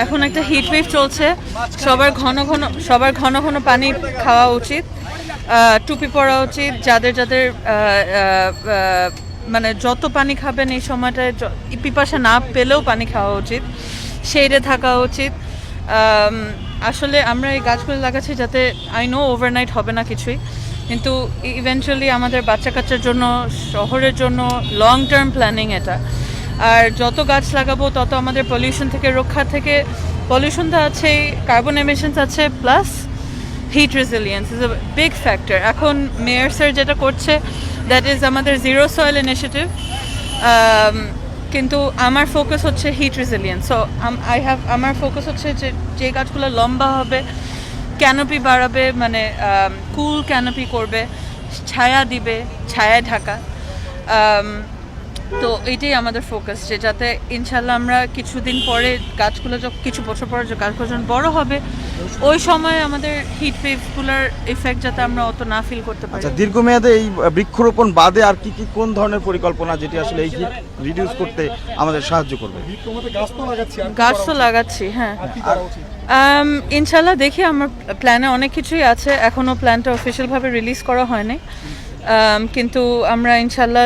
এখন একটা heat wave চলছে, সবার ঘন ঘন পানি খাওয়া উচিত, টুপি পরা উচিত, যাদের যাদের মানে যত পানি খাবেন এই সময়টায়, পিপাসা না পেলেও পানি খাওয়া উচিত, শেডে থাকা উচিত। আসলে আমরা এই গাছগুলো লাগাচ্ছি যাতে, আই নো ওভারনাইট হবে না কিছুই, কিন্তু ইভেনচুয়ালি আমাদের বাচ্চা কাচ্চার জন্য, শহরের জন্য লং টার্ম প্ল্যানিং এটা। আর যত গাছ লাগাবো তত আমাদের পলিউশন থেকে রক্ষা, থেকে পলিউশন তো আছেই, কার্বন এমিশনস আছে, plus heat resilience is a big factor. এখন মেয়র স্যার যেটা করছে, দ্যাট ইজ আমাদের জিরো সয়েল ইনিশিয়েটিভ, কিন্তু আমার ফোকাস হচ্ছে হিট রেজিলিয়েন্স। সো আমার ফোকাস হচ্ছে যে গাছগুলো লম্বা হবে, ক্যানোপি বাড়াবে, মানে কুল ক্যানোপি করবে, ছায়া দিবে, ছায়ায় ঢাকা। তো এইটাই আমাদের ফোকাস, যে যাতে ইনশাল্লাহ আমরা কিছুদিন পরে গাছগুলো, কিছু বছর পরে যে গাছগুলো যখন বড় হবে, ওই সময় আমাদের হিট ওয়েভগুলোর এফেক্ট যাতে আমরা অত না ফিল করতে পারি। আচ্ছা, দীর্ঘমেয়াদে এই বৃক্ষরোপণ বাদে আর কি কোন ধরনের পরিকল্পনা যেটি আসলে এই হিট রিডিউস করতে আমাদের সাহায্য করবে? গাছ তো লাগাচ্ছি, হ্যাঁ। ইনশাল্লাহ দেখি, আমার প্ল্যানে অনেক কিছুই আছে, এখনও প্ল্যানটা অফিসিয়ালভাবে রিলিজ করা হয়নি, কিন্তু আমরা ইনশাল্লাহ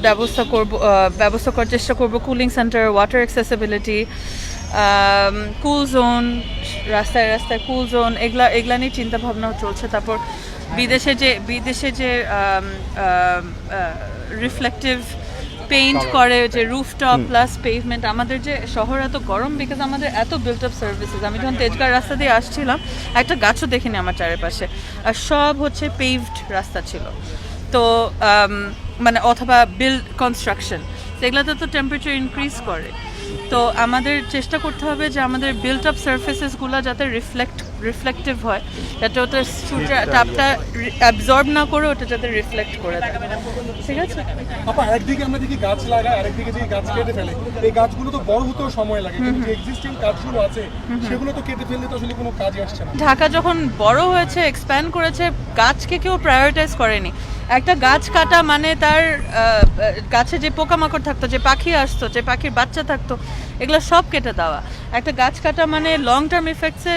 ব্যবস্থা করার চেষ্টা করব। কুলিং সেন্টার, ওয়াটার অ্যাক্সেসিবিলিটি, কুল জোন, রাস্তায় রাস্তায় কুল জোন, এগুলা নিয়ে চিন্তা ভাবনা চলছে। তারপর বিদেশে যে রিফ্লেক্টিভ পেইন্ট করে, যে রুফটপ প্লাস পেভমেন্ট, আমাদের যে শহর এত গরম, বিকজ আমাদের এত বিল্ট আপ সার্ভিসেস। আমি যখন তেজগাঁও রাস্তা দিয়ে আসছিলাম, একটা গাছও দেখিনি আমার চারিপাশে, আর সব হচ্ছে পেভড রাস্তা ছিল। তো মানে অথবা বিল্ড কনস্ট্রাকশন, সেগুলোতে তো টেম্পারেচার ইনক্রিজ করে। তো আমাদের চেষ্টা করতে হবে যে আমাদের বিল্ট আপ সারফেসেসগুলো যাতে রিফ্লেক্টিভ হয়, যাতে ওটা সূর্যের তাপটা অ্যাবজর্ব না করে, ওটা যাতে রিফ্লেক্ট করে দেয়। ঠিক আছে আপা, একদিকে আমরা দেখি গাছ লাগাই, আরেকদিকে যে গাছ কেটে ফেলে, এই গাছগুলো তো বড় হতেও সময় লাগে, কিন্তু যে এক্সিস্টিং গাছগুলো আছে সেগুলো তো কেটে ফেললে তো আসলে কোনো কাজে আসছে না। ঢাকা যখন বড় হয়েছে, এক্সপ্যান্ড করেছে, গাছকে কেউ প্রায়োরিটাইজ করেনি। একটা গাছ কাটা মানে তার গাছে যে পোকামাকড় থাকতো, যে পাখি আসতো, যে পাখির বাচ্চা থাকতো, এগুলো সব কেটে দেওয়া। একটা গাছ কাটা মানে লং টার্ম ইফেক্টসে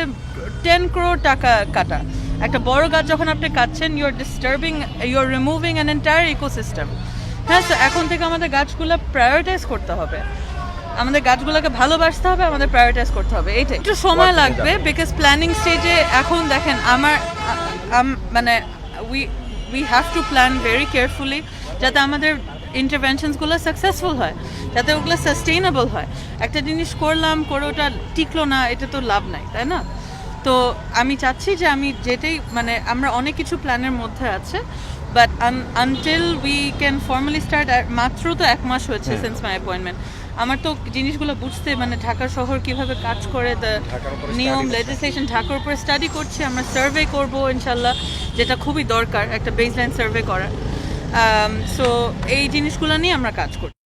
10 crore টাকা কাটা। একটা বড় গাছ যখন আপনি কাটছেন, you are removing an entire ecosystem. হ্যাঁ, তো এখন থেকে আমাদের গাছগুলো প্রায়োরিটাইজ করতে হবে, আমাদের গাছগুলোকে ভালোবাসতে হবে, আমাদের প্রায়োরিটাইজ করতে হবে। এইটাই একটু সময় লাগবে, বিকজ প্ল্যানিং স্টেজে এখন দেখেন মানে we have to plan very carefully যাতে আমাদের ইন্টারভেনশনসগুলো সাকসেসফুল হয়, যাতে ওগুলো সাস্টেইনেবল হয়। একটা জিনিস করলাম, করে ওটা টিকলো না, এটা তো লাভ নাই, তাই না? তো আমি চাচ্ছি যে মানে আমরা অনেক কিছু প্ল্যানের মধ্যে আছে, but until we can formally start, মাত্র তো 1 মাস হয়েছে সিন্স মাই অ্যাপয়েন্টমেন্ট। আমার তো জিনিসগুলো বুঝতে, মানে ঢাকা শহর কিভাবে কাজ করে, নিয়ম, লেজিসলেশন, ঢাকার উপরে স্টাডি করছি। আমরা সার্ভে করব ইনশাল্লাহ, যেটা খুবই দরকার, একটা বেসলাইন সার্ভে করা। সো এই জিনিসগুলো নিয়ে আমরা কাজ করছি।